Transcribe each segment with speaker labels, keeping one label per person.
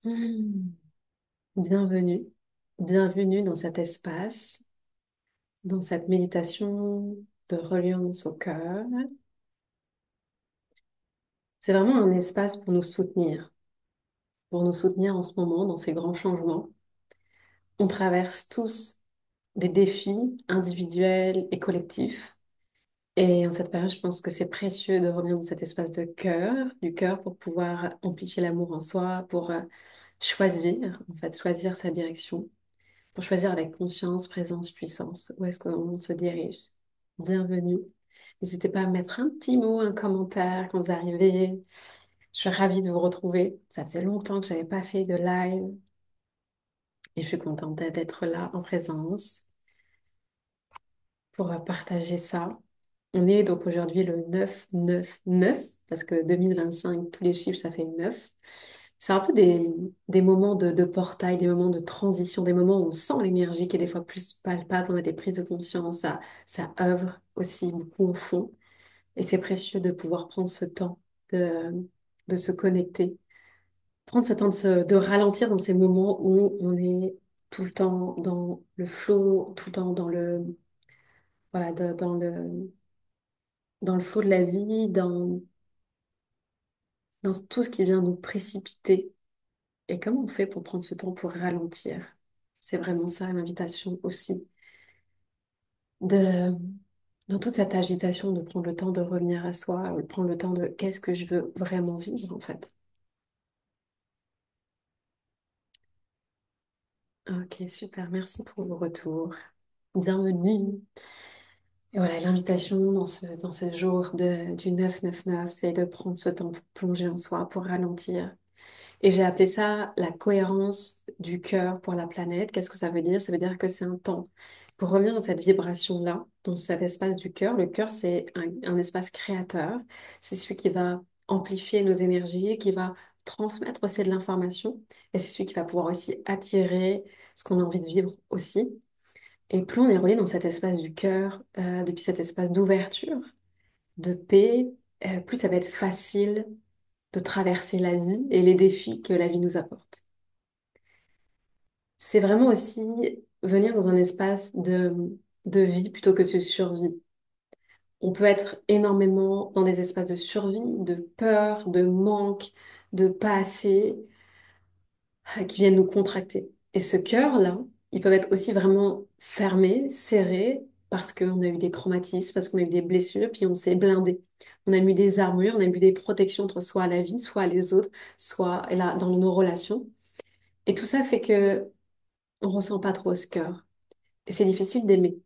Speaker 1: Hmm. Bienvenue, bienvenue dans cet espace, dans cette méditation de reliance au cœur. C'est vraiment un espace pour nous soutenir en ce moment dans ces grands changements. On traverse tous des défis individuels et collectifs. Et en cette période, je pense que c'est précieux de revenir dans cet espace de cœur, du cœur pour pouvoir amplifier l'amour en soi, pour choisir, en fait, choisir sa direction. Pour choisir avec conscience, présence, puissance, où est-ce qu'on se dirige. Bienvenue. N'hésitez pas à mettre un petit mot, un commentaire quand vous arrivez. Je suis ravie de vous retrouver. Ça faisait longtemps que je n'avais pas fait de live et je suis contente d'être là en présence pour partager ça. On est donc aujourd'hui le 9/9/9 parce que 2025, tous les chiffres, ça fait 9. C'est un peu des moments de portail, des moments de transition, des moments où on sent l'énergie qui est des fois plus palpable, on a des prises de conscience, ça œuvre aussi beaucoup au fond. Et c'est précieux de pouvoir prendre ce temps de se connecter, prendre ce temps de ralentir dans ces moments où on est tout le temps dans le flow, tout le temps voilà, dans le flot de la vie, dans tout ce qui vient nous précipiter. Et comment on fait pour prendre ce temps pour ralentir? C'est vraiment ça l'invitation aussi, de, dans toute cette agitation, de prendre le temps de revenir à soi, de prendre le temps de qu'est-ce que je veux vraiment vivre en fait. Ok, super, merci pour vos retours. Bienvenue. Et voilà, l'invitation dans ce jour du 9/9/9, c'est de prendre ce temps pour plonger en soi, pour ralentir. Et j'ai appelé ça la cohérence du cœur pour la planète. Qu'est-ce que ça veut dire? Ça veut dire que c'est un temps pour revenir dans cette vibration-là, dans cet espace du cœur. Le cœur, c'est un espace créateur. C'est celui qui va amplifier nos énergies, qui va transmettre aussi de l'information. Et c'est celui qui va pouvoir aussi attirer ce qu'on a envie de vivre aussi. Et plus on est relié dans cet espace du cœur, depuis cet espace d'ouverture, de paix, plus ça va être facile de traverser la vie et les défis que la vie nous apporte. C'est vraiment aussi venir dans un espace de vie plutôt que de survie. On peut être énormément dans des espaces de survie, de peur, de manque, de pas assez, qui viennent nous contracter. Et ce cœur-là, ils peuvent être aussi vraiment fermés, serrés, parce qu'on a eu des traumatismes, parce qu'on a eu des blessures, puis on s'est blindé. On a mis des armures, on a mis des protections entre soi à la vie, soit à les autres, soit là, dans nos relations. Et tout ça fait que on ressent pas trop ce cœur. Et c'est difficile d'aimer.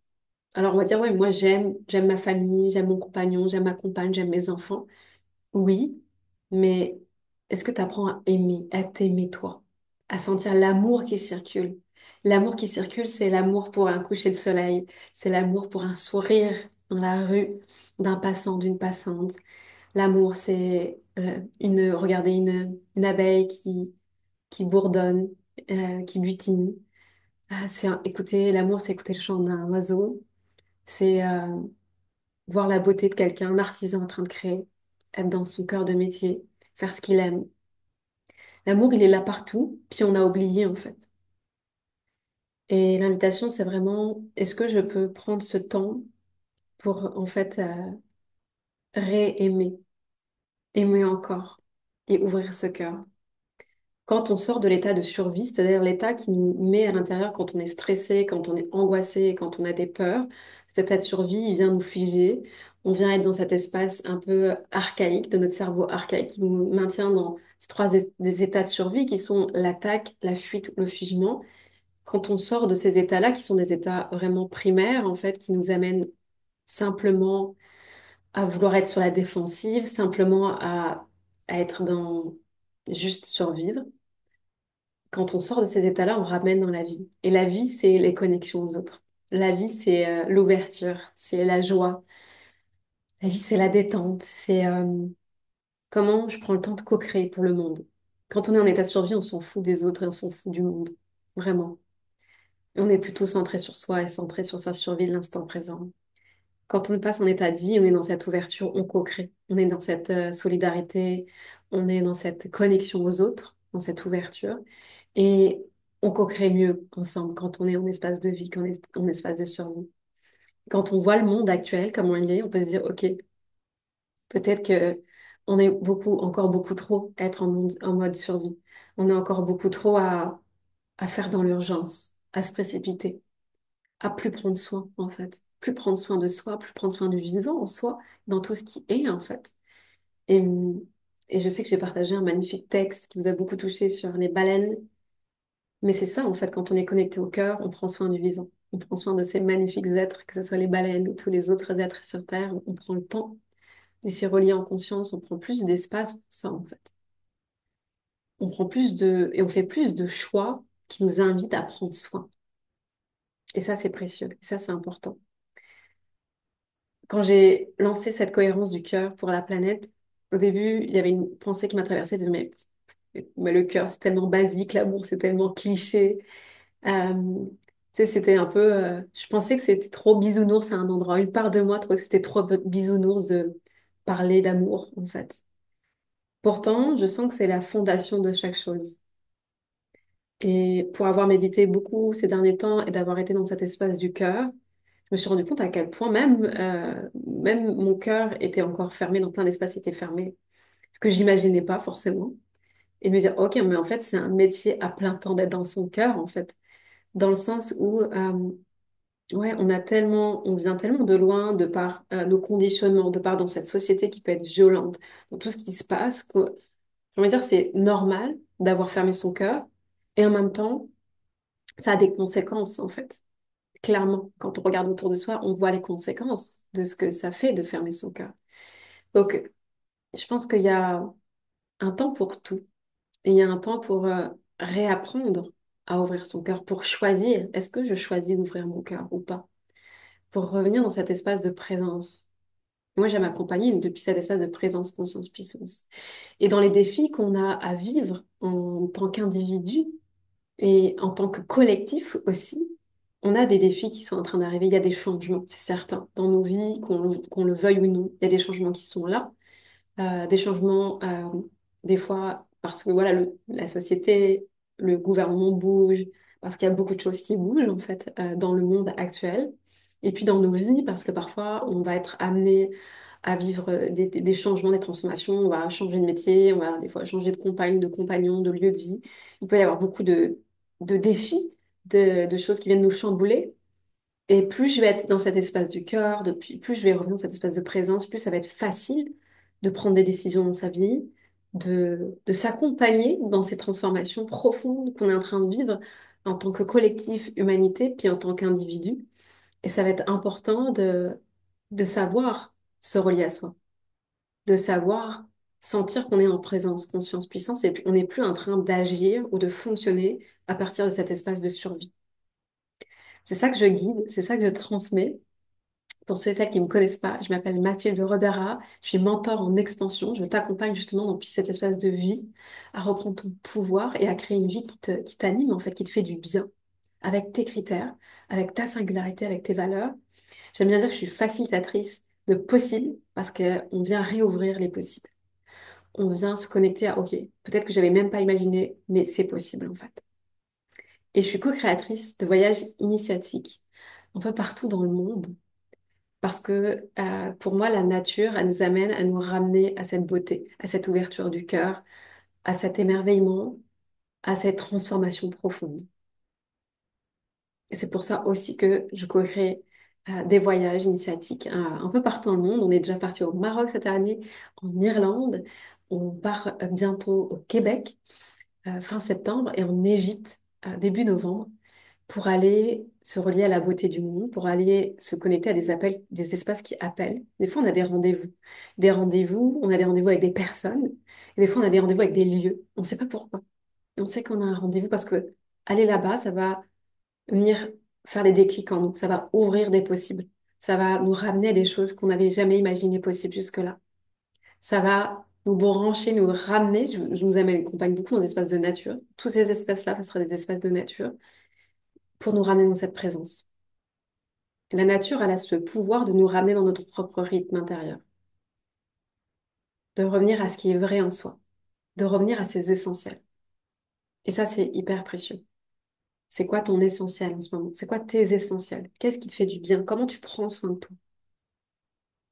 Speaker 1: Alors on va dire, ouais, moi j'aime ma famille, j'aime mon compagnon, j'aime ma compagne, j'aime mes enfants. Oui, mais est-ce que tu apprends à aimer, à t'aimer toi, à sentir l'amour qui circule? L'amour qui circule, c'est l'amour pour un coucher de soleil, c'est l'amour pour un sourire dans la rue d'un passant, d'une passante. L'amour, c'est regarder une abeille qui bourdonne, qui butine. Ah, écouter l'amour, c'est écouter le chant d'un oiseau, c'est voir la beauté de quelqu'un, un artisan en train de créer, être dans son cœur de métier, faire ce qu'il aime. L'amour, il est là partout, puis on a oublié en fait. Et l'invitation, c'est vraiment, est-ce que je peux prendre ce temps pour en fait ré-aimer, aimer encore et ouvrir ce cœur. Quand on sort de l'état de survie, c'est-à-dire l'état qui nous met à l'intérieur quand on est stressé, quand on est angoissé, quand on a des peurs, cet état de survie, il vient nous figer. On vient être dans cet espace un peu archaïque de notre cerveau archaïque qui nous maintient dans ces des états de survie qui sont l'attaque, la fuite, le figement. Quand on sort de ces états-là, qui sont des états vraiment primaires, en fait, qui nous amènent simplement à vouloir être sur la défensive, simplement à être dans juste survivre. Quand on sort de ces états-là, on ramène dans la vie. Et la vie, c'est les connexions aux autres. La vie, c'est l'ouverture, c'est la joie. La vie, c'est la détente. C'est comment je prends le temps de co-créer pour le monde. Quand on est en état de survie, on s'en fout des autres et on s'en fout du monde. Vraiment. Et on est plutôt centré sur soi et centré sur sa survie de l'instant présent. Quand on passe en état de vie, on est dans cette ouverture, on co-crée. On est dans cette solidarité, on est dans cette connexion aux autres. dans cette ouverture. Et on co-crée mieux ensemble quand on est en espace de vie, quand on est en espace de survie. Quand on voit le monde actuel, comment il est, on peut se dire, OK, peut-être que on est beaucoup, encore beaucoup trop à être en mode survie. On est encore beaucoup trop à faire dans l'urgence, à se précipiter, à plus prendre soin, en fait. Plus prendre soin de soi, plus prendre soin du vivant en soi, dans tout ce qui est, en fait. Et, et je sais que j'ai partagé un magnifique texte qui vous a beaucoup touché sur les baleines. Mais c'est ça, en fait, quand on est connecté au cœur, on prend soin du vivant. On prend soin de ces magnifiques êtres, que ce soit les baleines ou tous les autres êtres sur Terre. On prend le temps de s'y relier en conscience. On prend plus d'espace pour ça, en fait. On prend plus et on fait plus de choix qui nous invitent à prendre soin. Et ça, c'est précieux. Et ça, c'est important. Quand j'ai lancé cette cohérence du cœur pour la planète, au début, il y avait une pensée qui m'a traversée de mais le cœur, c'est tellement basique, l'amour, c'est tellement cliché. Tu sais, c'était un peu. Je pensais que c'était trop bisounours à un endroit. Une part de moi trouvait que c'était trop bisounours de parler d'amour, en fait. Pourtant, je sens que c'est la fondation de chaque chose. Et pour avoir médité beaucoup ces derniers temps et d'avoir été dans cet espace du cœur, je me suis rendu compte à quel point même mon cœur était encore fermé, dans plein d'espaces était fermé. Ce que j'imaginais pas forcément. Et de me dire, ok, mais en fait, c'est un métier à plein temps d'être dans son cœur, en fait. Dans le sens où ouais, on vient tellement de loin de par nos conditionnements, de par dans cette société qui peut être violente, dans tout ce qui se passe, que, j'ai envie de dire, c'est normal d'avoir fermé son cœur, et en même temps, ça a des conséquences, en fait. Clairement, quand on regarde autour de soi, on voit les conséquences de ce que ça fait de fermer son cœur. Donc, je pense qu'il y a un temps pour tout, et il y a un temps pour réapprendre à ouvrir son cœur, pour choisir, est-ce que je choisis d'ouvrir mon cœur ou pas? Pour revenir dans cet espace de présence. Moi, j'aime accompagner depuis cet espace de présence, conscience, puissance. Et dans les défis qu'on a à vivre en tant qu'individu et en tant que collectif aussi, on a des défis qui sont en train d'arriver. Il y a des changements, c'est certain, dans nos vies, qu'on le veuille ou non. Il y a des changements qui sont là. Des changements, des fois, parce que voilà, la société, le gouvernement bouge, parce qu'il y a beaucoup de choses qui bougent, en fait, dans le monde actuel. Et puis dans nos vies, parce que parfois, on va être amené à vivre des changements, des transformations. On va changer de métier, on va des fois changer de compagne, de compagnon, de lieu de vie. Il peut y avoir beaucoup de défis, de choses qui viennent nous chambouler. Et plus je vais être dans cet espace du cœur, plus je vais revenir dans cet espace de présence, plus ça va être facile de prendre des décisions dans sa vie, de s'accompagner dans ces transformations profondes qu'on est en train de vivre en tant que collectif, humanité, puis en tant qu'individu. Et ça va être important de savoir se relier à soi, de savoir sentir qu'on est en présence, conscience, puissance, et puis on n'est plus en train d'agir ou de fonctionner à partir de cet espace de survie. C'est ça que je guide, c'est ça que je transmets. Pour ceux et celles qui ne me connaissent pas, je m'appelle Mathilde Rebera, je suis mentor en expansion. Je t'accompagne justement depuis cet espace de vie à reprendre ton pouvoir et à créer une vie qui t'anime, en fait, qui te fait du bien, avec tes critères, avec ta singularité, avec tes valeurs. J'aime bien dire que je suis facilitatrice de possibles parce qu'on vient réouvrir les possibles. On vient se connecter à, OK, peut-être que j'avais même pas imaginé, mais c'est possible en fait. Et je suis co-créatrice de voyages initiatiques un peu partout dans le monde. Parce que pour moi, la nature, elle nous amène à nous ramener à cette beauté, à cette ouverture du cœur, à cet émerveillement, à cette transformation profonde. Et c'est pour ça aussi que je co-crée des voyages initiatiques un peu partout dans le monde. On est déjà parti au Maroc cette année, en Irlande. On part bientôt au Québec, fin septembre, et en Égypte, début novembre, pour aller se relier à la beauté du monde, pour aller se connecter à des appels, des espaces qui appellent. Des fois, on a des rendez-vous. Des rendez-vous, on a des rendez-vous avec des personnes. Et des fois, on a des rendez-vous avec des lieux. On ne sait pas pourquoi. On sait qu'on a un rendez-vous parce que aller là-bas, ça va venir faire des déclics en nous. Ça va ouvrir des possibles. Ça va nous ramener à des choses qu'on n'avait jamais imaginées possibles jusque-là. Ça va nous brancher, nous ramener. Je nous amène, accompagne beaucoup dans des espaces de nature. Tous ces espaces-là, ça sera des espaces de nature pour nous ramener dans cette présence. La nature, elle a ce pouvoir de nous ramener dans notre propre rythme intérieur, de revenir à ce qui est vrai en soi, de revenir à ses essentiels. Et ça, c'est hyper précieux. C'est quoi ton essentiel en ce moment? C'est quoi tes essentiels? Qu'est-ce qui te fait du bien? Comment tu prends soin de toi?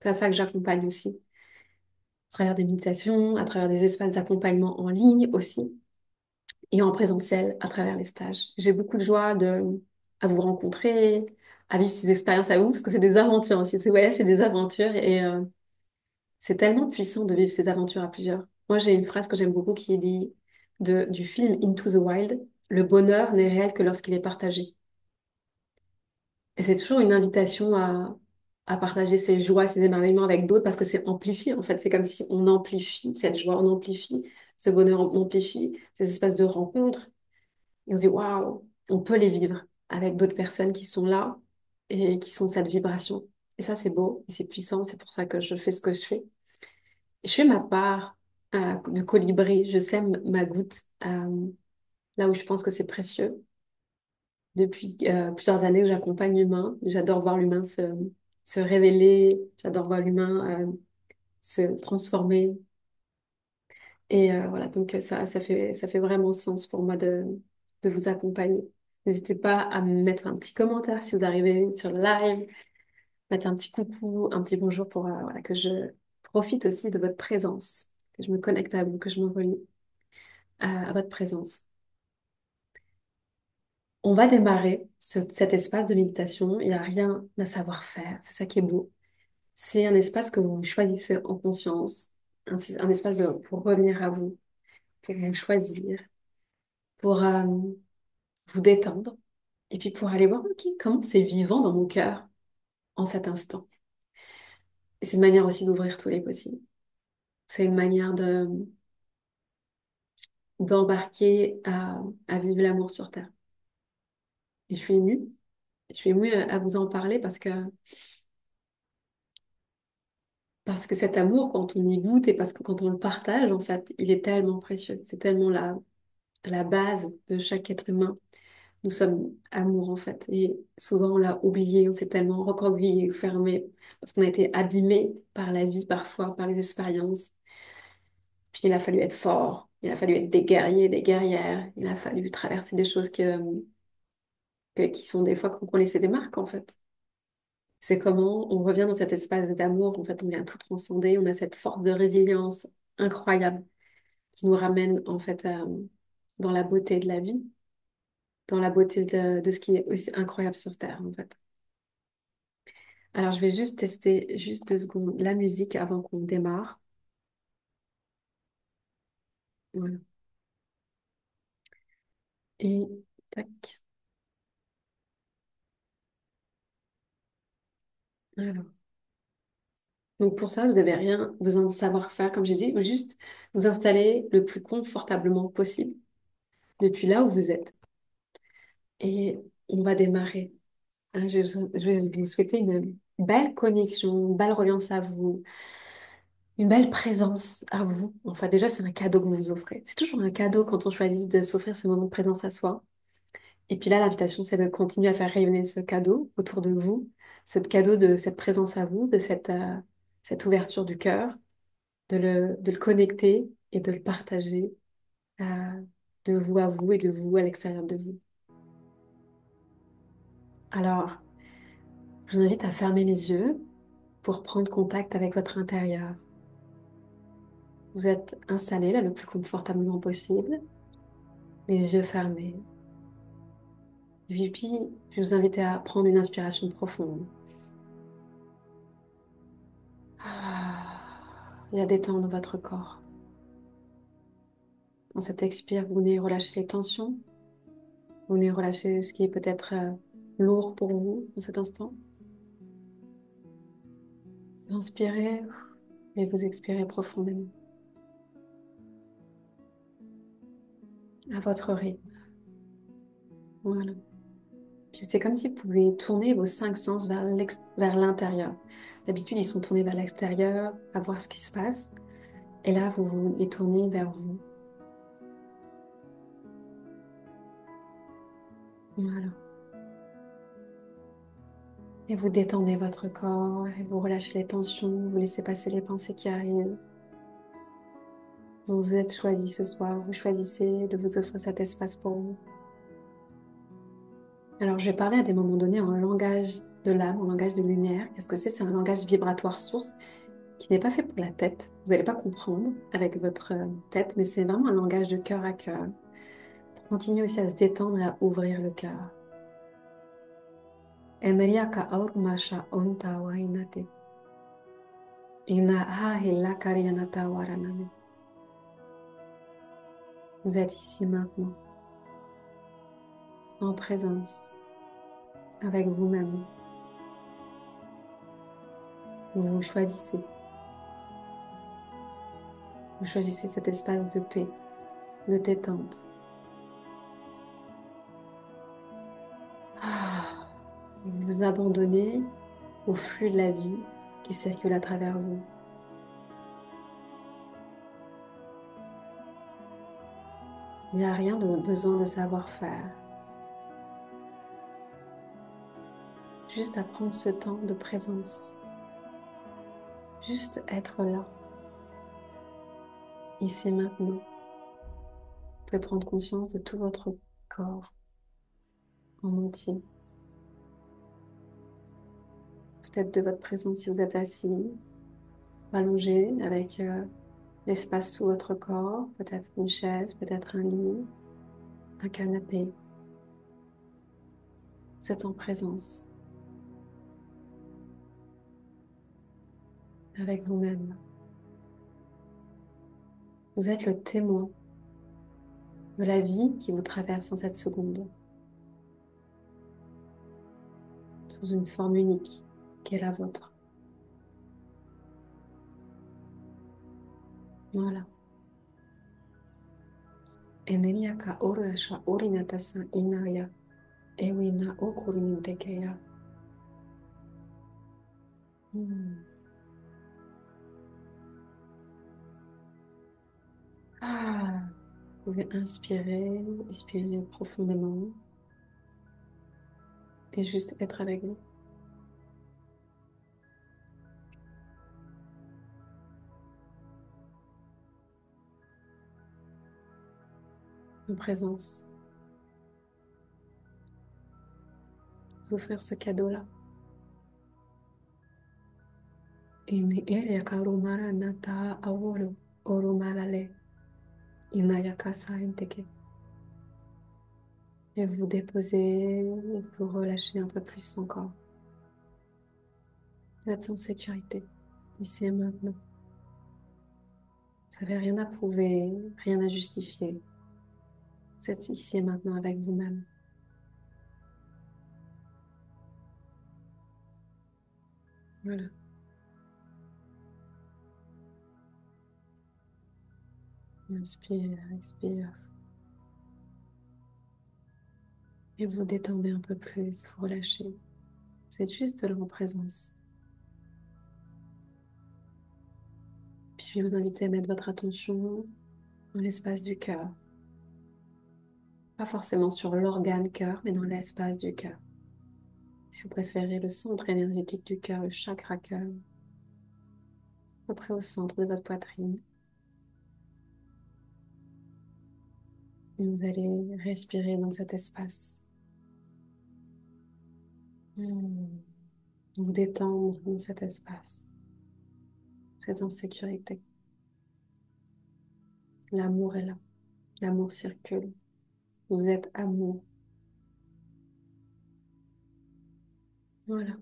Speaker 1: C'est à ça que j'accompagne aussi, à travers des méditations, à travers des espaces d'accompagnement en ligne aussi, et en présentiel, à travers les stages. J'ai beaucoup de joie à vous rencontrer, à vivre ces expériences à vous, parce que c'est des aventures aussi. Ces voyages, c'est des aventures, et c'est tellement puissant de vivre ces aventures à plusieurs. Moi, j'ai une phrase que j'aime beaucoup qui dit du film Into the Wild, le bonheur n'est réel que lorsqu'il est partagé. Et c'est toujours une invitation à partager ses joies, ses émerveillements avec d'autres parce que c'est amplifié. En fait, c'est comme si on amplifie cette joie, on amplifie ce bonheur, on amplifie ces espaces de rencontres. Et on se dit, waouh, on peut les vivre avec d'autres personnes qui sont là et qui sont cette vibration. Et ça, c'est beau et c'est puissant. C'est pour ça que je fais ce que je fais. Je fais ma part de colibri. Je sème ma goutte là où je pense que c'est précieux. Depuis plusieurs années que j'accompagne l'humain. J'adore voir l'humain se révéler, j'adore voir l'humain se transformer. Et voilà, donc ça fait vraiment sens pour moi de vous accompagner. N'hésitez pas à me mettre un petit commentaire si vous arrivez sur le live, mettre un petit coucou, un petit bonjour pour voilà, que je profite aussi de votre présence, que je me connecte à vous, que je me relie à votre présence. On va démarrer cet espace de méditation. Il n'y a rien à savoir faire. C'est ça qui est beau. C'est un espace que vous choisissez en conscience, un espace pour revenir à vous, pour vous choisir, pour vous détendre, et puis pour aller voir, ok, comment c'est vivant dans mon cœur en cet instant. Et c'est une manière aussi d'ouvrir tous les possibles. C'est une manière d'embarquer à vivre l'amour sur Terre. Et je suis émue. Je suis émue à vous en parler parce que cet amour, quand on y goûte et parce que quand on le partage, en fait, il est tellement précieux. C'est tellement la base de chaque être humain. Nous sommes amour en fait. Et souvent on l'a oublié, on s'est tellement recroquevillé, fermé, parce qu'on a été abîmé par la vie parfois, par les expériences. Puis il a fallu être fort, il a fallu être des guerriers, des guerrières, il a fallu traverser des choses qui sont des fois qu'on laissait des marques en fait. C'est comment on revient dans cet espace d'amour, en fait on vient tout transcender, on a cette force de résilience incroyable qui nous ramène en fait dans la beauté de la vie, dans la beauté de ce qui est aussi incroyable sur Terre en fait. Alors, je vais juste tester juste 2 secondes la musique avant qu'on démarre. Voilà. Et tac. Alors. Donc pour ça, vous n'avez rien besoin de savoir-faire, comme j'ai dit, ou juste vous installer le plus confortablement possible depuis là où vous êtes. Et on va démarrer. Hein, je vais vous souhaiter une belle connexion, une belle reliance à vous, une belle présence à vous. Enfin, déjà, c'est un cadeau que vous vous offrez. C'est toujours un cadeau quand on choisit de s'offrir ce moment de présence à soi. Et puis là, l'invitation, c'est de continuer à faire rayonner ce cadeau autour de vous, ce cadeau de cette présence à vous, de cette ouverture du cœur, de le connecter et de le partager euh, de vous à vous et de vous à l'extérieur de vous. Alors, je vous invite à fermer les yeux pour prendre contact avec votre intérieur. Vous êtes installé là le plus confortablement possible, les yeux fermés. Et puis, je vous invite à prendre une inspiration profonde. Et à détendre votre corps. Dans cet expire, vous venez relâcher les tensions, vous venez relâcher ce qui est peut-être lourd pour vous en cet instant. Inspirez et vous expirez profondément à votre rythme. Voilà. Puis c'est comme si vous pouvez tourner vos 5 sens vers l'intérieur. D'habitude, ils sont tournés vers l'extérieur, à voir ce qui se passe. Et là, vous les tournez vers vous. Voilà. Et vous détendez votre corps et vous relâchez les tensions, vous laissez passer les pensées qui arrivent. Vous vous êtes choisi ce soir, vous choisissez de vous offrir cet espace pour vous. Alors, je vais parler à des moments donnés en langage de l'âme, en langage de lumière. Qu'est-ce que c'est? C'est un langage vibratoire source qui n'est pas fait pour la tête. Vous n'allez pas comprendre avec votre tête, mais c'est vraiment un langage de cœur à cœur. Pour continuer aussi à se détendre et à ouvrir le cœur. Enriaka aurmasha onta wainate. Ina hahila karianata waraname. Vous êtes ici maintenant, en présence, avec vous-même. Vous vous choisissez. Vous choisissez cet espace de paix, de détente. Ah, vous vous abandonnez au flux de la vie qui circule à travers vous. Il n'y a rien de besoin de savoir-faire. Juste à prendre ce temps de présence. Juste être là, ici et maintenant. Vous pouvez prendre conscience de tout votre corps en entier. Peut-être de votre présence si vous êtes assis, allongé avec l'espace sous votre corps, peut-être une chaise, peut-être un lit, un canapé. Vous êtes en présence avec vous-même. Vous êtes le témoin de la vie qui vous traverse en cette seconde, sous une forme unique qui est la vôtre. Voilà. Enenia ka orasha orinatasa inaya ewina okurintekeya. Ah, vous pouvez inspirer, expirer profondément et juste être avec vous. En présence. Vous offrir ce cadeau-là. Ini ere karumara nata aworo oromalale inayakasa inteke. Et vous déposez, et vous relâchez un peu plus encore. Vous êtes en sécurité, ici et maintenant. Vous n'avez rien à prouver, rien à justifier. Vous êtes ici et maintenant avec vous-même. Voilà. Inspire, expire. Et vous détendez un peu plus, vous relâchez. Vous êtes juste là en présence. Puis je vais vous inviter à mettre votre attention dans l'espace du cœur. Pas forcément sur l'organe cœur, mais dans l'espace du cœur. Si vous préférez, le centre énergétique du cœur, le chakra cœur, à peu près au centre de votre poitrine. Et vous allez respirer dans cet espace. Vous détendre dans cet espace. Vous êtes en sécurité. L'amour est là. L'amour circule. Vous êtes amour. Voilà.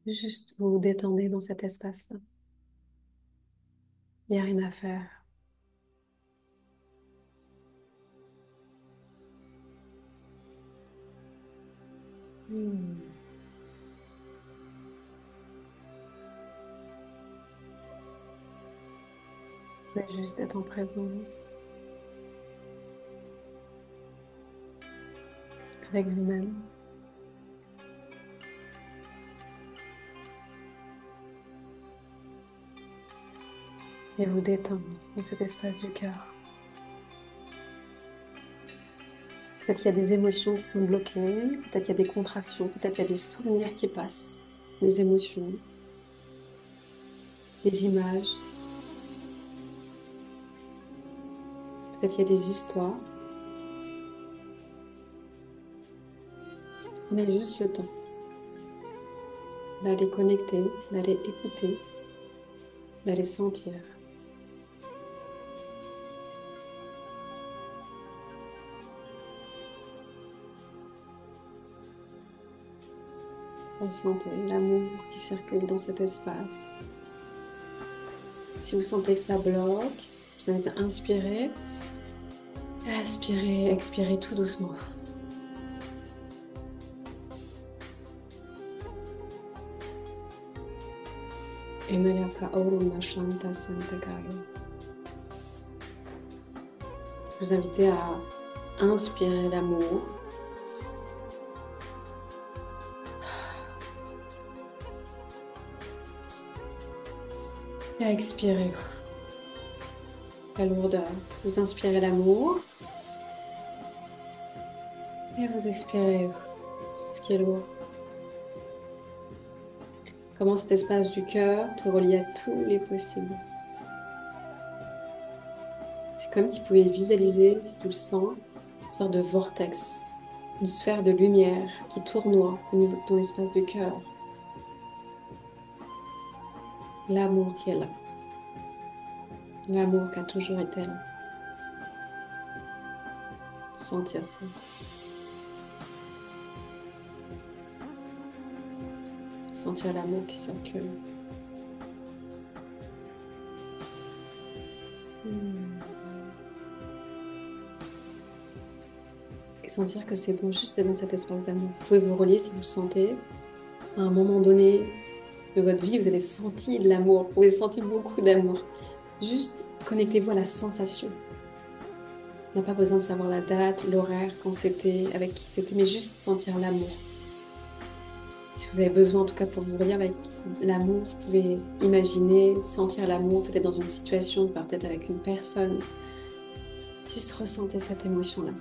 Speaker 1: Juste vous vous détendez dans cet espace-là. Il n'y a rien à faire. Vous pouvez juste être en présence avec vous-même. Et vous détendre dans cet espace du cœur. Peut-être qu'il y a des émotions qui sont bloquées, peut-être qu'il y a des contractions, peut-être qu'il y a des souvenirs qui passent, des émotions. des images. Peut-être il y a des histoires. Prenez juste le temps d'aller connecter, d'aller écouter, d'aller sentir. Ressentez l'amour qui circule dans cet espace. Si vous sentez que ça bloque, je vous invite à inspirer, aspirer, expirer tout doucement. Emelaka Oruma Shanta Santakayo. Je vous invite à inspirer l'amour. Et à expirer la lourdeur. Vous inspirez l'amour. Et vous expirez tout ce qui est lourd. Comment cet espace du cœur te relie à tous les possibles. C'est comme si tu pouvais visualiser, si tu le sens, une sorte de vortex, une sphère de lumière qui tournoie au niveau de ton espace du cœur. L'amour qui est là. L'amour qui a toujours été là. Sentir ça. Sentir l'amour qui circule. Et sentir que c'est bon juste d'être dans cet espace d'amour. Vous pouvez vous relier si vous le sentez. À un moment donné de votre vie, vous avez senti de l'amour. Vous avez senti beaucoup d'amour. Juste connectez-vous à la sensation. On n'a pas besoin de savoir la date, l'horaire, quand c'était, avec qui c'était, mais juste sentir l'amour. Si vous avez besoin, en tout cas pour vous relier avec l'amour, vous pouvez imaginer, sentir l'amour, peut-être dans une situation, peut-être avec une personne. Juste ressentez cette émotion-là.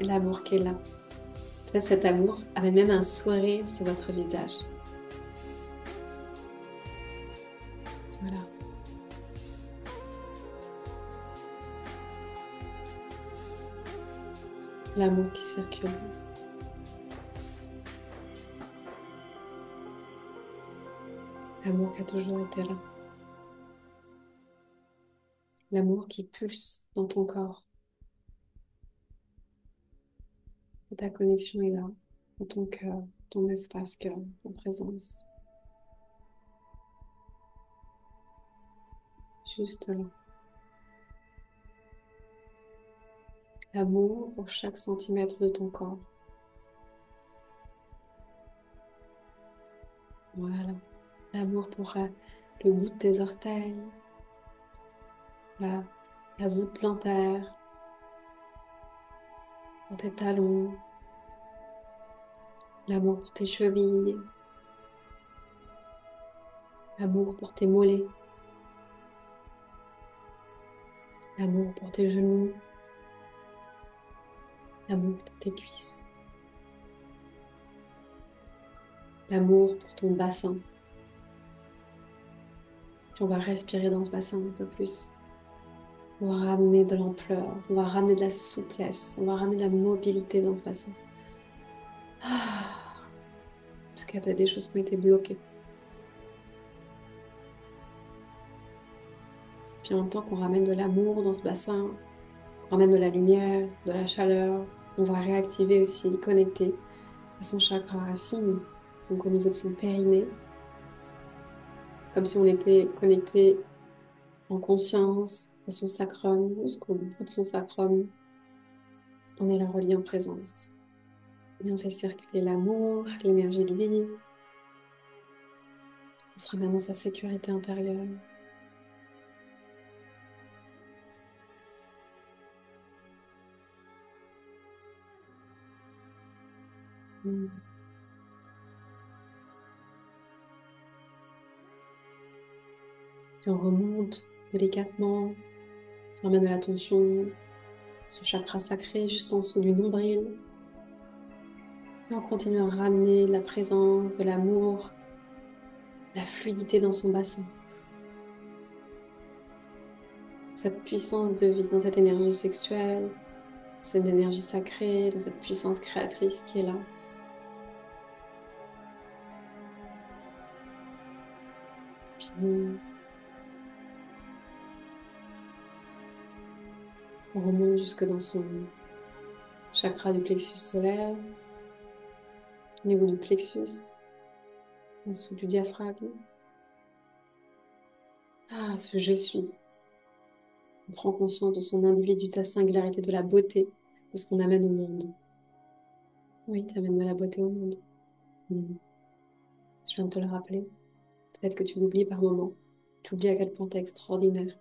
Speaker 1: L'amour qui est là. Peut-être cet amour avec même un sourire sur votre visage. Voilà. L'amour qui circule. L'amour qui a toujours été là. L'amour qui pulse dans ton corps. Ta connexion est là, dans ton cœur, ton espace cœur, ton présence. Juste là. L'amour pour chaque centimètre de ton corps. Voilà. L'amour pour le bout de tes orteils, la voûte plantaire, pour tes talons, l'amour pour tes chevilles, l'amour pour tes mollets, l'amour pour tes genoux, l'amour pour tes cuisses, l'amour pour ton bassin. Puis on va respirer dans ce bassin un peu plus. On va ramener de l'ampleur, on va ramener de la souplesse, on va ramener de la mobilité dans ce bassin. Parce qu'il y a peut-être des choses qui ont été bloquées. Puis en même temps qu'on ramène de l'amour dans ce bassin, on ramène de la lumière, de la chaleur, on va réactiver aussi, connecter à son chakra racine, donc au niveau de son périnée, comme si on était connecté en conscience à son sacrum, jusqu'au bout de son sacrum. On est là relié en présence. Et on fait circuler l'amour, l'énergie de vie. On se ramène dans sa sécurité intérieure. Puis on remonte délicatement, on ramène de l'attention, son chakra sacré juste en dessous du nombril. Et on continue à ramener de la présence, de l'amour, la fluidité dans son bassin. cette puissance de vie, dans cette énergie sexuelle, cette énergie sacrée, dans cette puissance créatrice qui est là. Puis on remonte jusque dans son chakra du plexus solaire, au niveau du plexus, en dessous du diaphragme. Ah, ce je suis. On prend conscience de son individu, de sa singularité, de la beauté, de ce qu'on amène au monde. Oui, tu amènes de la beauté au monde. Mm. Je viens de te le rappeler. Peut-être que tu l'oublies par moment. Tu oublies à quel point t'es extraordinaire.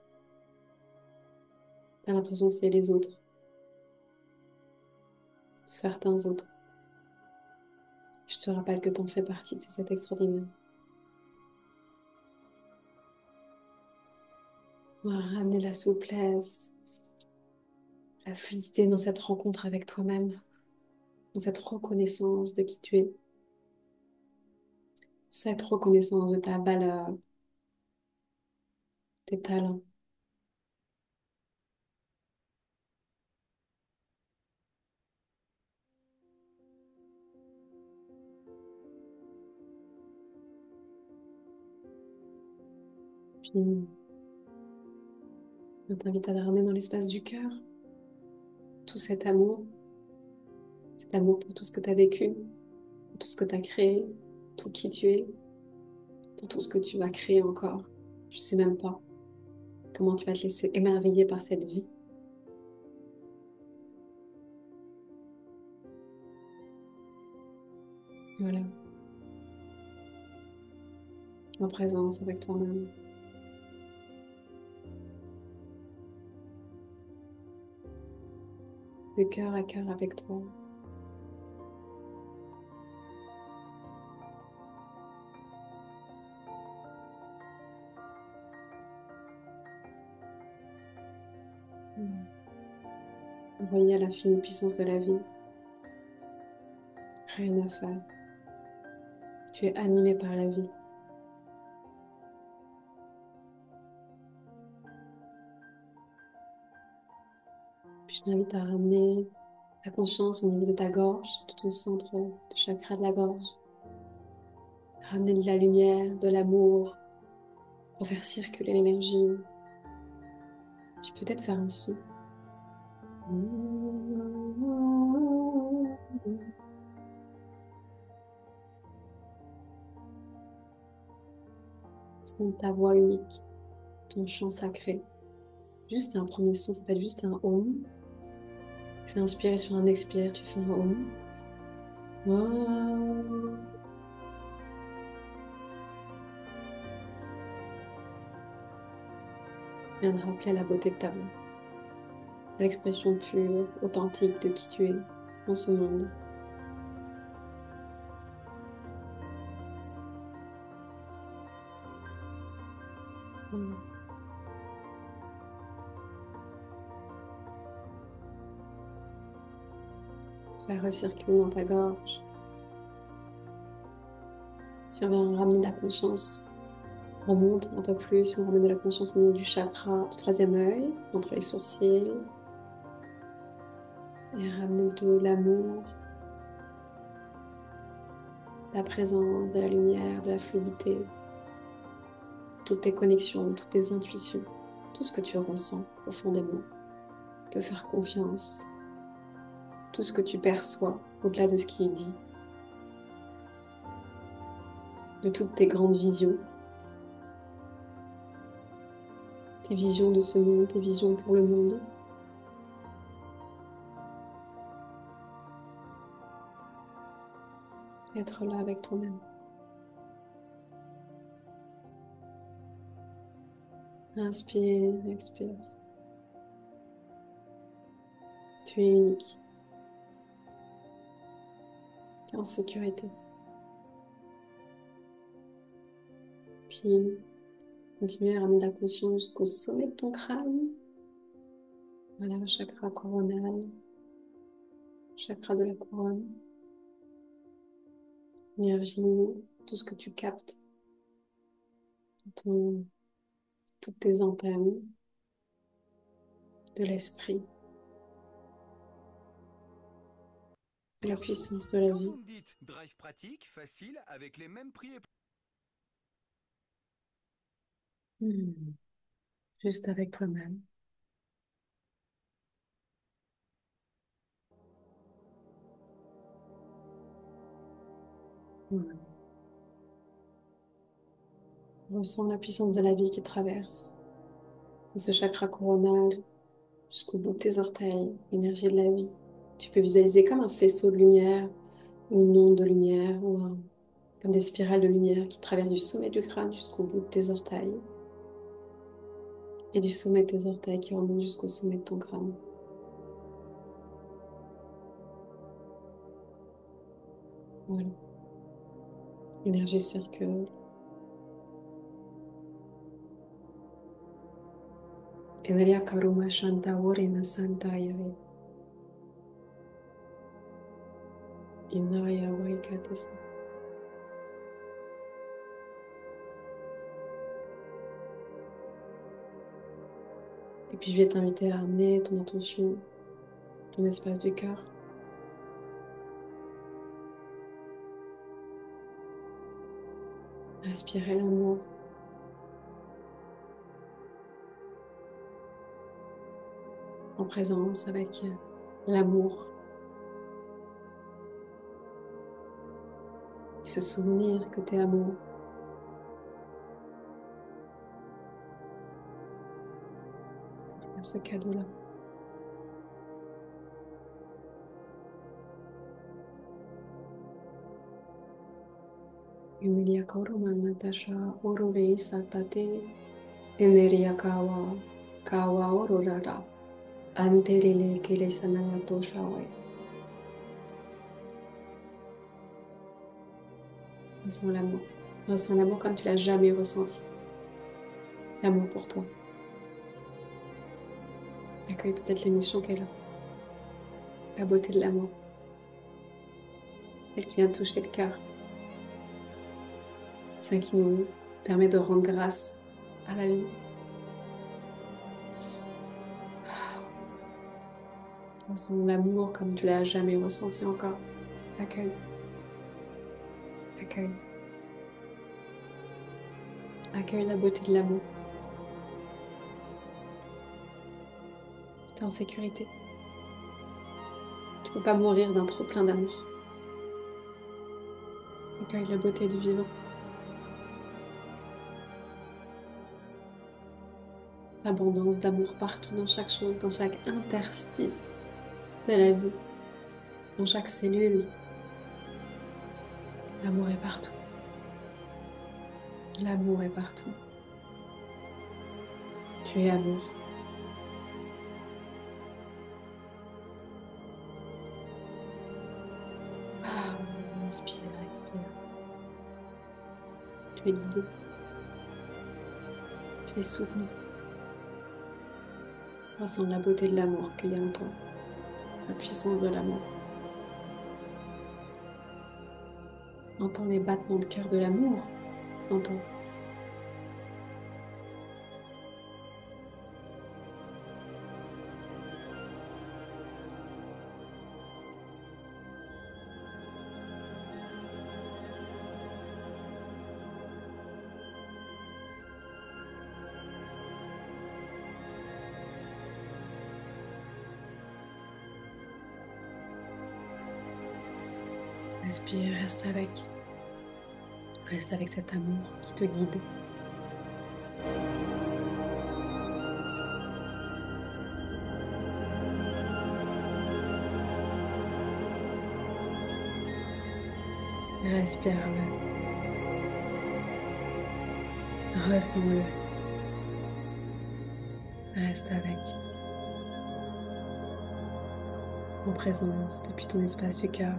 Speaker 1: T'as l'impression que c'est les autres, certains autres. Je te rappelle que t'en fais partie de cet extraordinaire. On va ramener la souplesse, la fluidité dans cette rencontre avec toi-même, dans cette reconnaissance de qui tu es, cette reconnaissance de ta valeur, tes talents. Puis, on t'invite à le ramener dans l'espace du cœur, tout cet amour pour tout ce que tu as vécu, pour tout ce que tu as créé, tout qui tu es, pour tout ce que tu vas créer encore. Je sais même pas comment tu vas te laisser émerveiller par cette vie. Voilà, en présence avec toi-même, de cœur à cœur avec toi. Envoyé à l'infinie puissance de la vie, rien à faire. Tu es animé par la vie. Puis je t'invite à ramener ta conscience au niveau de ta gorge, de ton centre de chakra de la gorge. Ramener de la lumière, de l'amour, pour faire circuler l'énergie. Puis peut-être faire un son. Son de ta voix unique, ton chant sacré. Juste un premier son, ça peut être juste un home. Tu fais inspirer sur un expire, tu fais un home. Viens de rappeler la beauté de ta voix, l'expression pure, authentique de qui tu es dans ce monde. Voilà. Ça recircule dans ta gorge. Puis on va ramener de la conscience. On remonte un peu plus, on ramène de la conscience au niveau du chakra du troisième œil, entre les sourcils. Et ramener de l'amour, de la présence, de la lumière, de la fluidité, toutes tes connexions, toutes tes intuitions, tout ce que tu ressens profondément. Te faire confiance, tout ce que tu perçois au-delà de ce qui est dit, de toutes tes grandes visions, tes visions de ce monde, tes visions pour le monde. Être là avec toi-même. Inspire, expire. Tu es unique. Tu es en sécurité. Puis, continue à ramener la conscience jusqu'au sommet de ton crâne. Voilà, le chakra coronal, chakra de la couronne. Énergie, tout ce que tu captes, ton- toutes tes antennes, de l'esprit, de la
Speaker 2: Merci.
Speaker 1: puissance de la
Speaker 2: Quand vous
Speaker 1: vie.
Speaker 2: me dites drive pratique, facile, avec les mêmes prix et...
Speaker 1: Hmm. Juste avec toi-même. Hmm. Ressens la puissance de la vie qui traverse de ce chakra coronal jusqu'au bout de tes orteils, l'énergie de la vie. Tu peux visualiser comme un faisceau de lumière ou une onde de lumière comme des spirales de lumière qui traversent du sommet du crâne jusqu'au bout de tes orteils et du sommet de tes orteils qui remontent jusqu'au sommet de ton crâne. Voilà, l'énergie circule. Energia karuma shanta orina santaya inaya waikatesa. Et puis je vais t'inviter à amener ton attention, ton espace du cœur, à aspirer l'amour en présence avec l'amour, se souvenir que tu es amour. Faire ce cadeau-là. Emilia Koroma Natasha Orore Satate Eneria Kawa Ororara Anterile Kele Sanaya Toshawe. Ressens l'amour. Ressens l'amour comme tu l'as jamais ressenti. L'amour pour toi. Accueille peut-être l'émotion qu'elle a. La beauté de l'amour. Celle qui vient toucher le cœur. Celle qui nous permet de rendre grâce à la vie. Ressens l'amour comme tu l'as jamais ressenti encore. Accueille. Accueille. Accueille la beauté de l'amour. Tu es en sécurité. Tu peux pas mourir d'un trop plein d'amour. Accueille la beauté du vivant. L'abondance d'amour partout, dans chaque chose, dans chaque interstice de la vie, dans chaque cellule. L'amour est partout. L'amour est partout. Tu es amour. Ah, inspire, expire. Tu es guidé. Tu es soutenu. Ressens la beauté de l'amour qu'il y a en toi. La puissance de l'amour. Entends les battements de cœur de l'amour. Entends. Respire, reste avec. Reste avec cet amour qui te guide. Respire-le. Ressens-le. Reste avec. En présence depuis ton espace du cœur.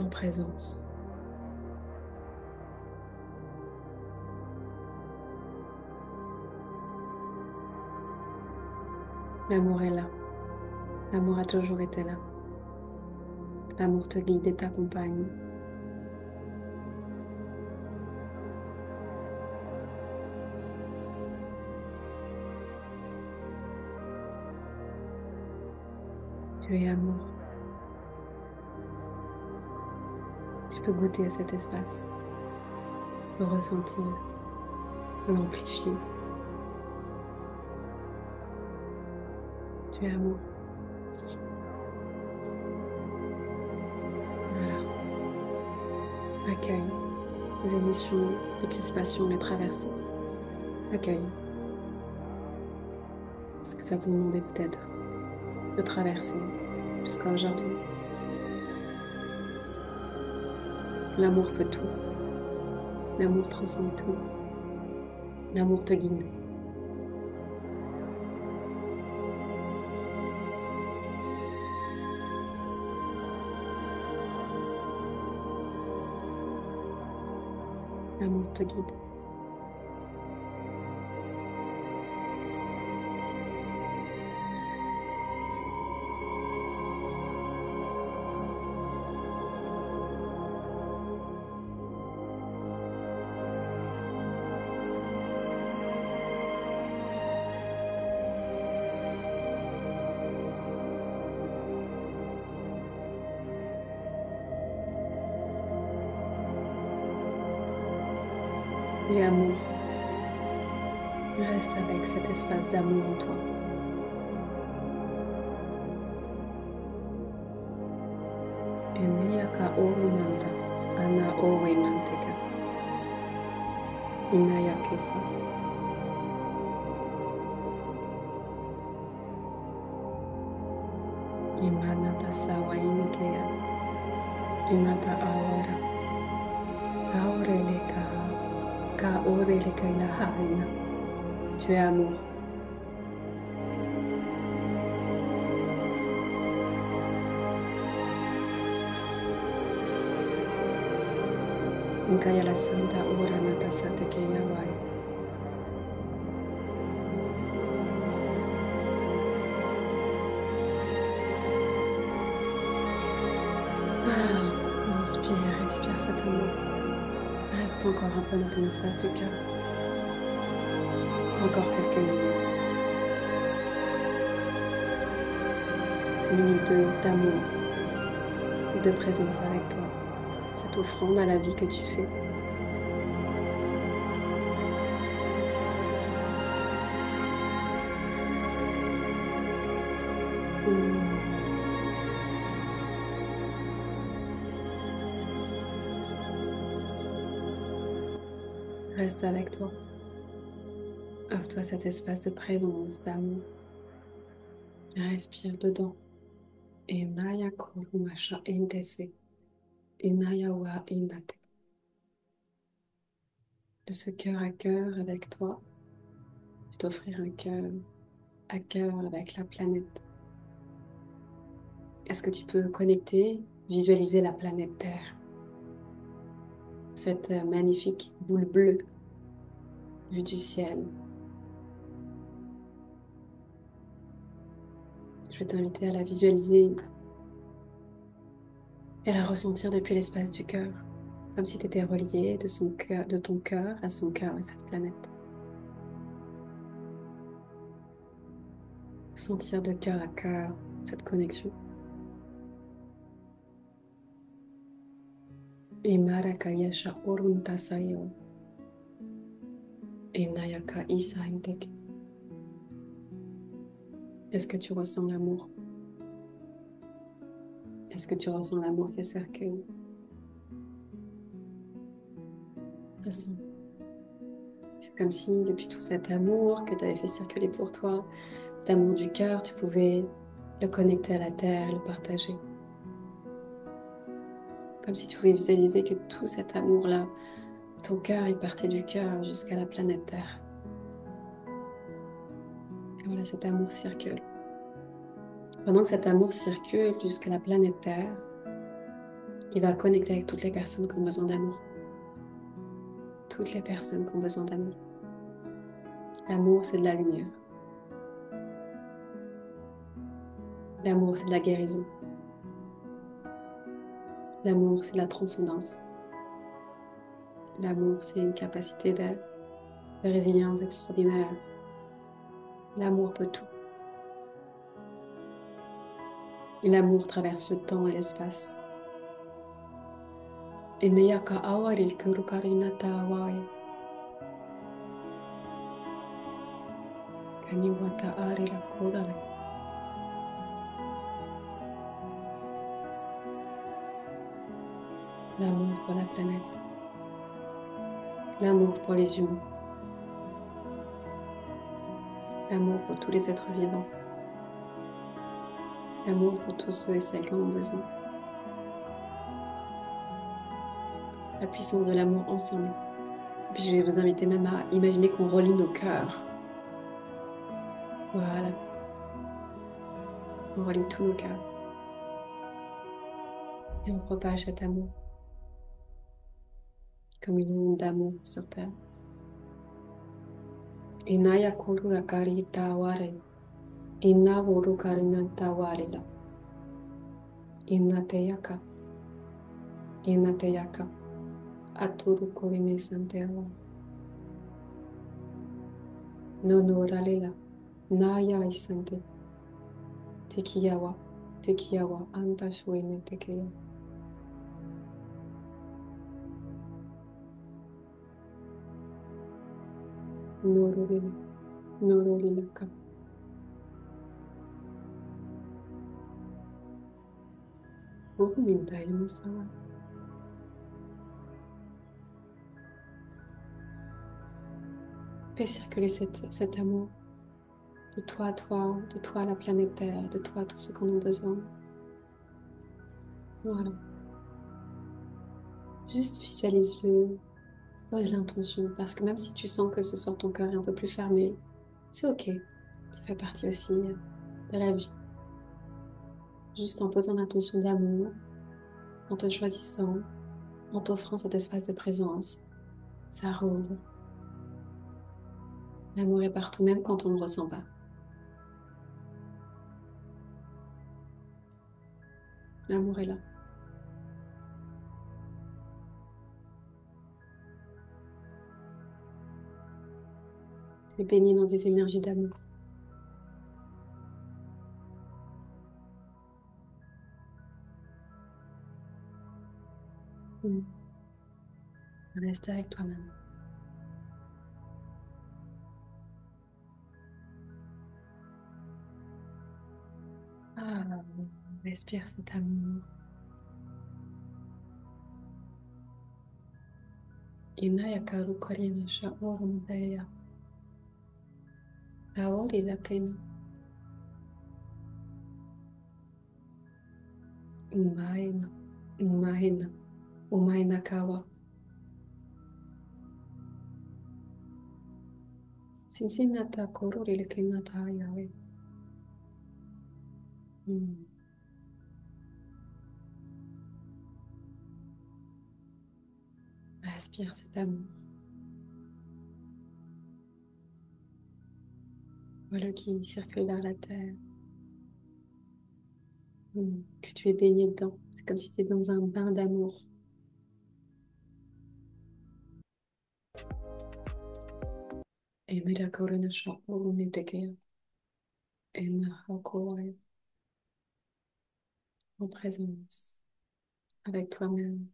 Speaker 1: En présence. L'amour est là. L'amour a toujours été là. L'amour te guide et t'accompagne. Tu es amour. Tu peux goûter à cet espace, le ressentir, l'amplifier. Tu es amour. Voilà. Accueille les émotions, les crispations, les traversées. Accueille. Ce que ça te demandait peut-être de traverser jusqu'à aujourd'hui. L'amour peut tout. L'amour transcende tout. L'amour te guide. L'amour te guide. Et amour, reste avec cet espace d'amour en toi. Eneyaka olumanda, ana owe nanteka. Inayakesa. Imanata sawa inikea. Imata awara. Taoreleka. Ka oreleka ilahaina. Tu es amour. Nkaya la santa ora nata sateke yawai. Inspire, respire cet amour. Reste encore un peu dans ton espace du cœur. Encore quelques minutes. Ces minutes d'amour, de présence avec toi. Cette offrande à la vie que tu fais. Reste avec toi. Offre-toi cet espace de présence, d'amour. Respire dedans. Enaya korumasha indese. Enaya wa indate. De ce cœur à cœur avec toi, je vais t'offrir un cœur à cœur avec la planète. Est-ce que tu peux connecter, visualiser la planète Terre? Cette magnifique boule bleue vue du ciel. Je vais t'inviter à la visualiser et à la ressentir depuis l'espace du cœur, comme si tu étais relié de ton cœur à son cœur et cette planète. Sentir de cœur à cœur cette connexion. Imarakayasha oruntasayo. Enayaka isa inteke. Est-ce que tu ressens l'amour? Est-ce que tu ressens l'amour qui circule? Ressens. C'est comme si depuis tout cet amour que tu avais fait circuler pour toi, cet amour du cœur, tu pouvais le connecter à la terre, le partager. Comme si tu pouvais visualiser que tout cet amour-là, ton cœur, il partait du cœur jusqu'à la planète Terre. Et voilà, cet amour circule. Pendant que cet amour circule jusqu'à la planète Terre, il va connecter avec toutes les personnes qui ont besoin d'amour. Toutes les personnes qui ont besoin d'amour. L'amour, c'est de la lumière. L'amour, c'est de la guérison. L'amour, c'est de la transcendance. L'amour, c'est une capacité de résilience extraordinaire. L'amour peut tout. Et l'amour traverse le temps et l'espace. Et neyaka awari kurukarina tawai. Kaniwata ari la kurare. L'amour pour la planète. L'amour pour les humains. L'amour pour tous les êtres vivants. L'amour pour tous ceux et celles qui en ont besoin. La puissance de l'amour ensemble. Puis je vais vous inviter même à imaginer qu'on relie nos cœurs. Voilà, on relie tous nos cœurs. Et on propage cet amour comme une onde d'amour sur terre. Inaya kuru kari taware. Inna wuru karina taware la. Inna teyaka. Inna teyaka. Aturu korine santewa. Nono ralela. Naya isante. Tekiyawa. Tekiyawa. Anta shuene tekeya. Nororila. Nororilaka. Uruminta ilmasawa. Fais circuler cet amour de toi à toi, de toi à la planète Terre, de toi à tous ceux qui en ont besoin. Voilà. Juste visualise-le, pose l'intention, parce que même si tu sens que ce soir ton cœur est un peu plus fermé, c'est ok. Ça fait partie aussi de la vie. Juste en posant l'intention d'amour, en te choisissant, en t'offrant cet espace de présence, ça rouvre. L'amour est partout, même quand on ne le ressent pas. L'amour est là. Tu es baigné dans des énergies d'amour. Mm. Reste avec toi-même. Ah, respire cet amour. Inaya karu korina sha'or mbeya. Taori lakena. Umaina. Umaina. Umaina kawa. Sinsinata korori lakena tayawe. Mm. Respire cet amour. Voilà qui circule vers la terre. Mm. Que tu es baigné dedans. C'est comme si tu étais dans un bain d'amour. Enera korina sha'or mbeya. Ena hakoe. En présence. Avec toi-même.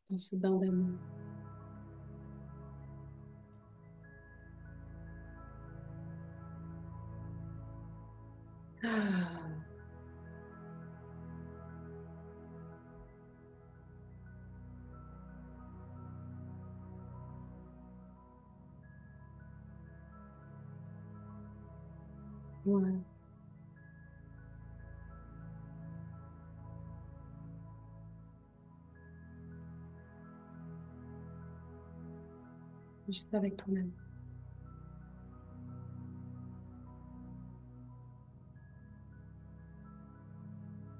Speaker 1: Dans ce bain d'amour. Ah. Ouais. Juste avec toi-même.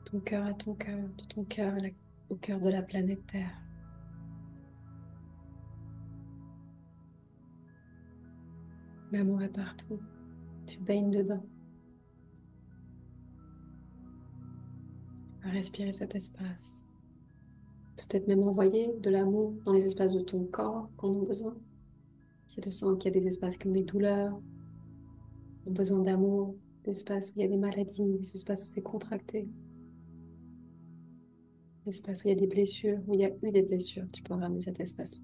Speaker 1: Ton cœur à ton cœur, de ton cœur au cœur de la planète Terre. L'amour est partout. Tu baignes dedans. Tu vas respirer cet espace. Peut-être même envoyer de l'amour dans les espaces de ton corps qui en ont besoin. Si tu sens qu'il y a des espaces qui ont des douleurs, qui ont besoin d'amour, des espaces où il y a des maladies, des espaces où c'est contracté, des espaces où il y a des blessures, où il y a eu des blessures. Tu peux ramener cet espace.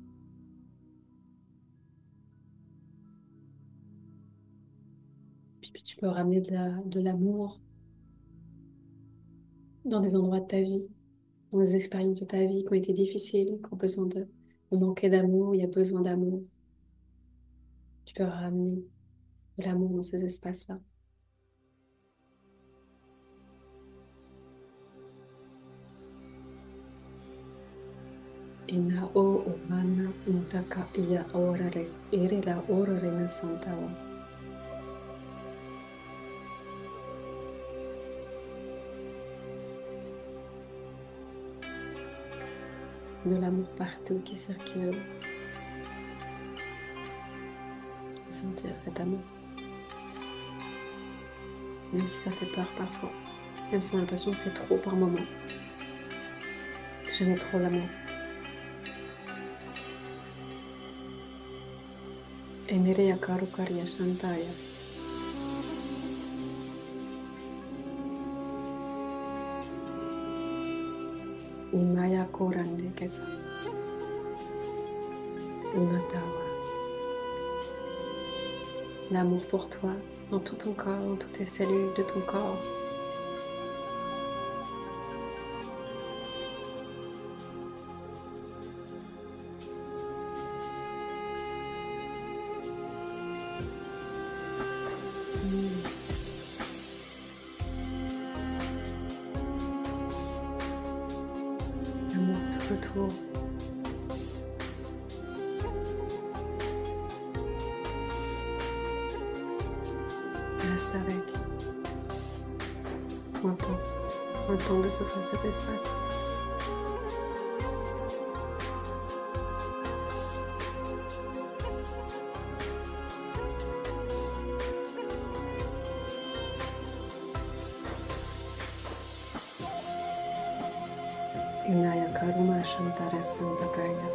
Speaker 1: Puis tu peux ramener de l'amour dans des endroits de ta vie, dans des expériences de ta vie qui ont été difficiles, qui ont besoin ont manqué d'amour, il y a besoin d'amour. Tu peux ramener de l'amour dans ces espaces-là. Ina o omana intaka ia orare, ere la orare na santawa. De l'amour partout qui circule. Sentir cet amour. Même si ça fait peur parfois. Même si on a l'impression que c'est trop par moment. Jamais trop d'amour. Enerea karukaria shantaya. Imaya korande kesa. Unatawa. L'amour pour toi, dans tout ton corps, dans toutes tes cellules de ton corps. Mm. L'amour tout autour. Reste avec. Prends le temps. Prends le temps de s'offrir cet espace. Inaya karuma shantara santakaya.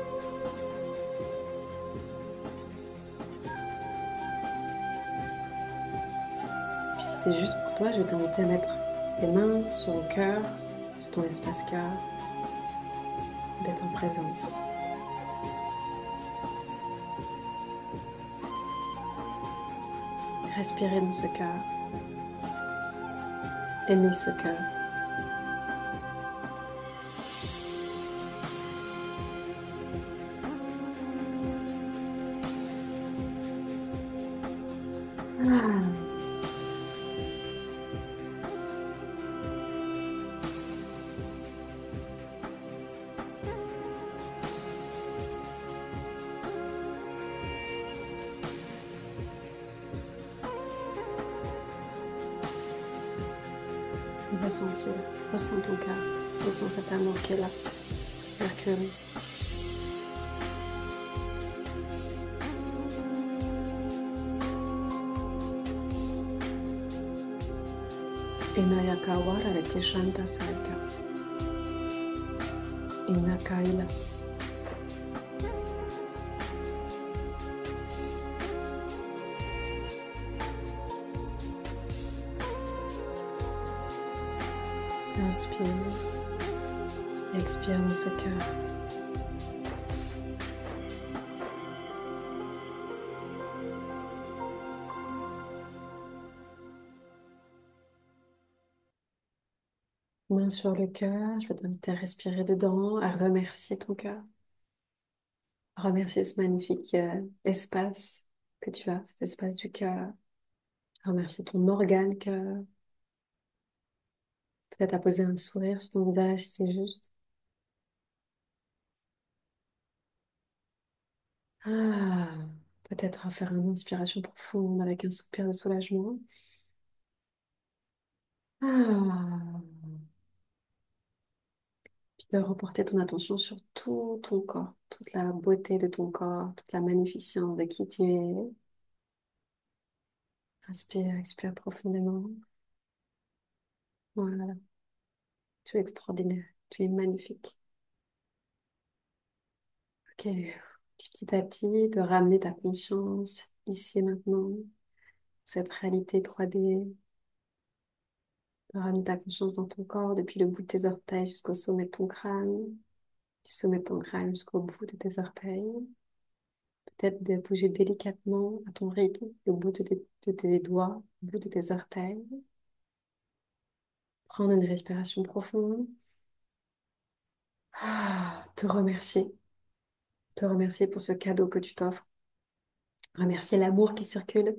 Speaker 1: Puis si c'est juste pour toi, je vais t'inviter à mettre tes mains sur le cœur, sur ton espace cœur, d'être en présence. Respirer dans ce cœur. Aimer ce cœur. Ah. Ressentir, ressens ton cœur, ressens cet amour qui est là, qui circule. Inayakawara rekeshanta saika. Inakaila. Inspire, expire dans ce cœur. Main sur le cœur, je vais t'inviter à respirer dedans, à remercier ton cœur, à remercier ce magnifique espace que tu as, cet espace du cœur, à remercier ton organe cœur, peut-être à poser un sourire sur ton visage si c'est juste. Ah, peut-être à faire une inspiration profonde avec un soupir de soulagement. Ah, puis de reporter ton attention sur tout ton corps, toute la beauté de ton corps, toute la magnificence de qui tu es. Inspire, expire profondément. Voilà, tu es extraordinaire, tu es magnifique. Ok, puis petit à petit, de ramener ta conscience ici et maintenant, cette réalité 3D. Ramène ta conscience dans ton corps depuis le bout de tes orteils jusqu'au sommet de ton crâne, du sommet de ton crâne jusqu'au bout de tes orteils. Peut-être de bouger délicatement à ton rythme, le bout de tes doigts, le bout de tes orteils. Prendre une respiration profonde. Te remercier. Te remercier pour ce cadeau que tu t'offres. Remercier l'amour qui circule.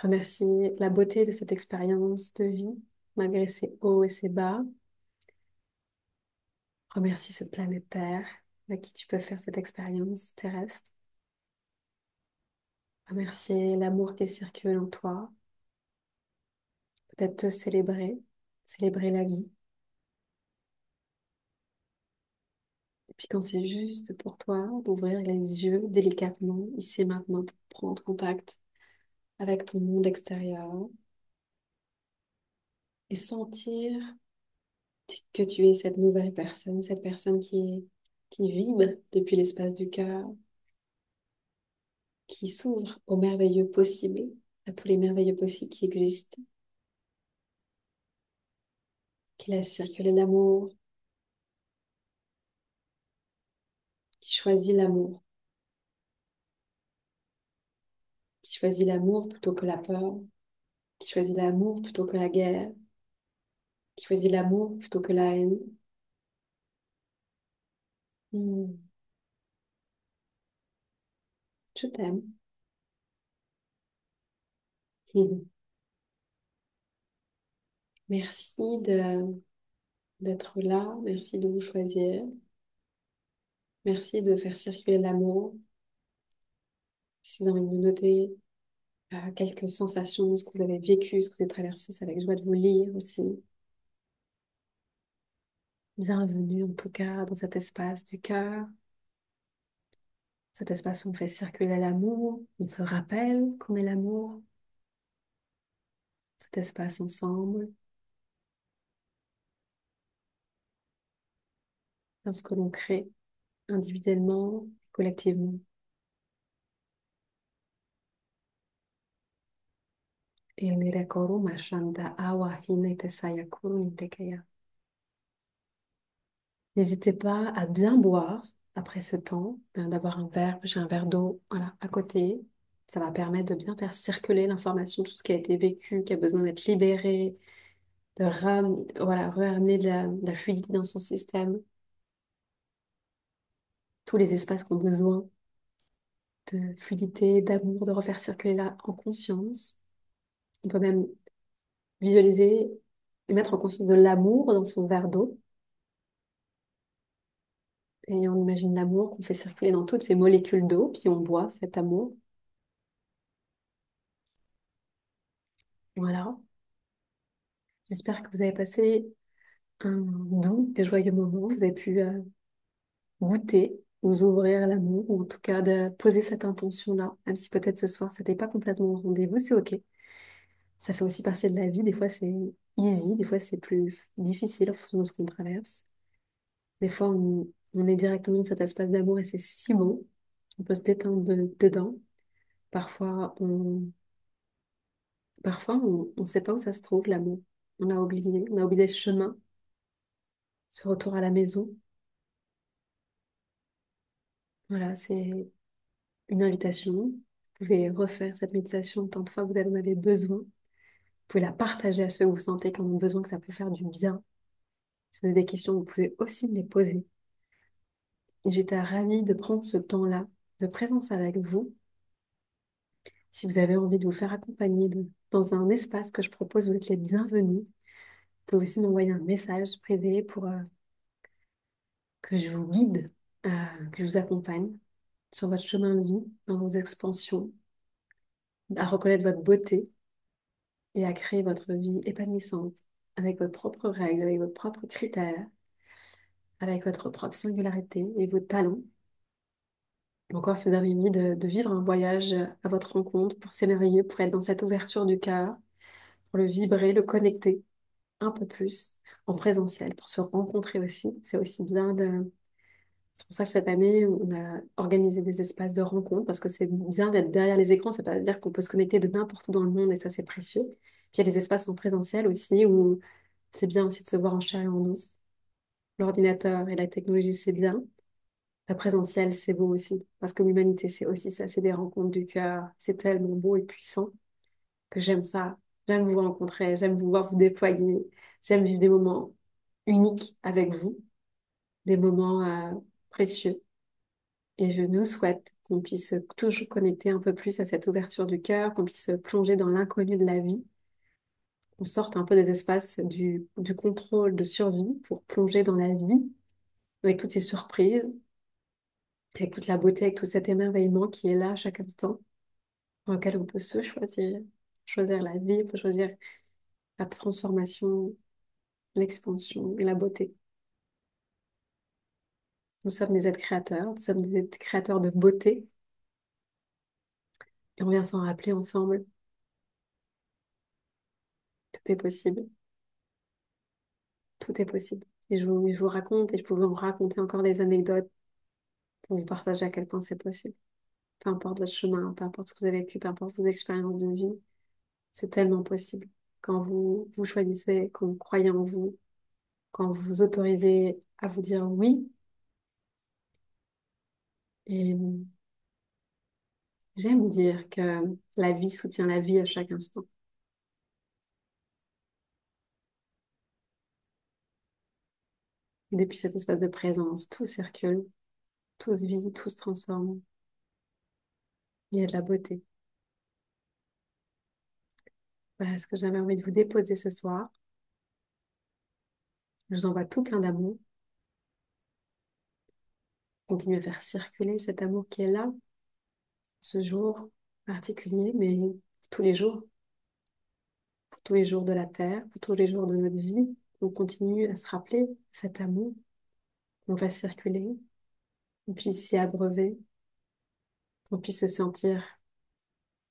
Speaker 1: Remercier la beauté de cette expérience de vie, malgré ses hauts et ses bas. Remercier cette planète Terre avec qui tu peux faire cette expérience terrestre. Remercier l'amour qui circule en toi. Peut-être te célébrer, célébrer la vie. Et puis quand c'est juste pour toi, d'ouvrir les yeux délicatement, ici et maintenant, pour prendre contact avec ton monde extérieur et sentir que tu es cette nouvelle personne, cette personne qui vibre depuis l'espace du cœur, qui s'ouvre aux merveilleux possibles, à tous les merveilleux possibles qui existent, qui laisse circuler l'amour, qui choisit l'amour, qui choisit l'amour plutôt que la peur, qui choisit l'amour plutôt que la guerre, qui choisit l'amour plutôt que la haine. Hmm, je t'aime. Merci d'être là, merci de vous choisir, merci de faire circuler l'amour. Si vous avez envie de me noter quelques sensations, ce que vous avez vécu, ce que vous avez traversé, c'est avec joie de vous lire aussi. Bienvenue en tout cas dans cet espace du cœur, cet espace où on fait circuler l'amour, on se rappelle qu'on est l'amour, cet espace ensemble, dans ce que l'on crée individuellement, collectivement. El Nirekoro Mashanda Awa Hine Tesayakuru Nitekeya. N'hésitez pas à bien boire après ce temps, d'avoir un verre, j'ai un verre d'eau voilà, à côté. Ça va permettre de bien faire circuler l'information, tout ce qui a été vécu, qui a besoin d'être libéré, voilà, ramener de la fluidité dans son système. Tous les espaces qui ont besoin de fluidité, d'amour, de refaire circuler là en conscience. On peut même visualiser et mettre en conscience de l'amour dans son verre d'eau. Et on imagine l'amour qu'on fait circuler dans toutes ces molécules d'eau, puis on boit cet amour. Voilà. J'espère que vous avez passé un doux et joyeux moment. Vous avez pu goûter, vous ouvrir à l'amour, ou en tout cas de poser cette intention-là, même si peut-être ce soir, c'était pas complètement au rendez-vous, c'est OK. Ça fait aussi partie de la vie. Des fois, c'est easy, des fois, c'est plus difficile en fonction de ce qu'on traverse. Des fois, on est directement dans cet espace d'amour et c'est si bon. On peut se détendre dedans. Parfois, on ne sait pas où ça se trouve, l'amour. On a oublié le chemin, ce retour à la maison. Voilà, c'est une invitation. Vous pouvez refaire cette méditation autant de fois que vous en avez besoin. Vous pouvez la partager à ceux que vous sentez qui en ont besoin, que ça peut faire du bien. Si vous avez des questions, vous pouvez aussi me les poser. Et j'étais ravie de prendre ce temps-là de présence avec vous. Si vous avez envie de vous faire accompagner dans un espace que je propose, vous êtes les bienvenus. Vous pouvez aussi m'envoyer un message privé pour que je vous guide, que je vous accompagne sur votre chemin de vie, dans vos expansions, à reconnaître votre beauté et à créer votre vie épanouissante avec vos propres règles, avec vos propres critères, avec votre propre singularité et vos talents. Encore, si vous avez envie de vivre un voyage à votre rencontre, pour s'émerveiller, pour être dans cette ouverture du cœur, pour le vibrer, le connecter un peu plus en présentiel, pour se rencontrer aussi. C'est aussi bien de... C'est pour ça que cette année, on a organisé des espaces de rencontre, parce que c'est bien d'être derrière les écrans, ça veut pas dire qu'on peut se connecter de n'importe où dans le monde, et ça, c'est précieux. Puis il y a des espaces en présentiel aussi, où C'est bien aussi de se voir en chair et en os. L'ordinateur et la technologie, c'est bien. La présentielle, c'est beau aussi. Parce que l'humanité, c'est aussi ça, c'est des rencontres du cœur. C'est tellement beau et puissant que j'aime ça. J'aime vous rencontrer, j'aime vous voir vous déployer, j'aime vivre des moments uniques avec vous, des moments précieux. Et je nous souhaite qu'on puisse toujours connecter un peu plus à cette ouverture du cœur, qu'on puisse plonger dans l'inconnu de la vie, qu'on sorte un peu des espaces du contrôle de survie pour plonger dans la vie avec toutes ces surprises, avec toute la beauté, avec tout cet émerveillement qui est là à chaque instant, dans lequel on peut se choisir, choisir la vie, on peut choisir la transformation, l'expansion et la beauté. Nous sommes des êtres créateurs, nous sommes des êtres créateurs de beauté, et on vient s'en rappeler ensemble. Tout est possible, tout est possible. Et je vous raconte, et je pouvais vous raconter encore des anecdotes pour vous partager à quel point c'est possible. Peu importe votre chemin, peu importe ce que vous avez vécu, peu importe vos expériences de vie, c'est tellement possible. Quand vous choisissez, quand vous croyez en vous, quand vous vous autorisez à vous dire oui. Et j'aime dire que la vie soutient la vie à chaque instant. Et depuis cet espace de présence, tout circule, tout se vit, tout se transforme. Il y a de la beauté. Voilà ce que j'avais envie de vous déposer ce soir. Je vous envoie tout plein d'amour. Continuez à faire circuler cet amour qui est là, ce jour particulier, mais tous les jours, pour tous les jours de la Terre, pour tous les jours de notre vie. On continue à se rappeler cet amour. On va circuler, on puisse s'y abreuver, on puisse se sentir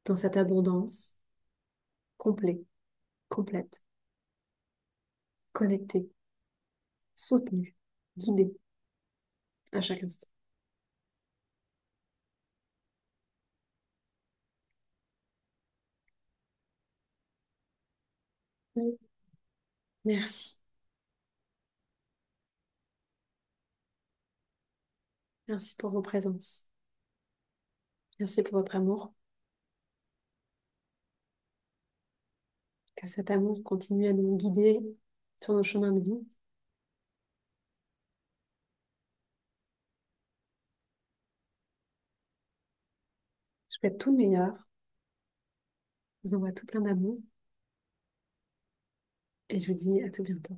Speaker 1: dans cette abondance complète, complète, connectée, soutenue, guidée à chaque instant. Merci. Merci pour vos présences. Merci pour votre amour. Que cet amour continue à nous guider sur nos chemins de vie. Je vous souhaite tout le meilleur. Je vous envoie tout plein d'amour et je vous dis à tout bientôt.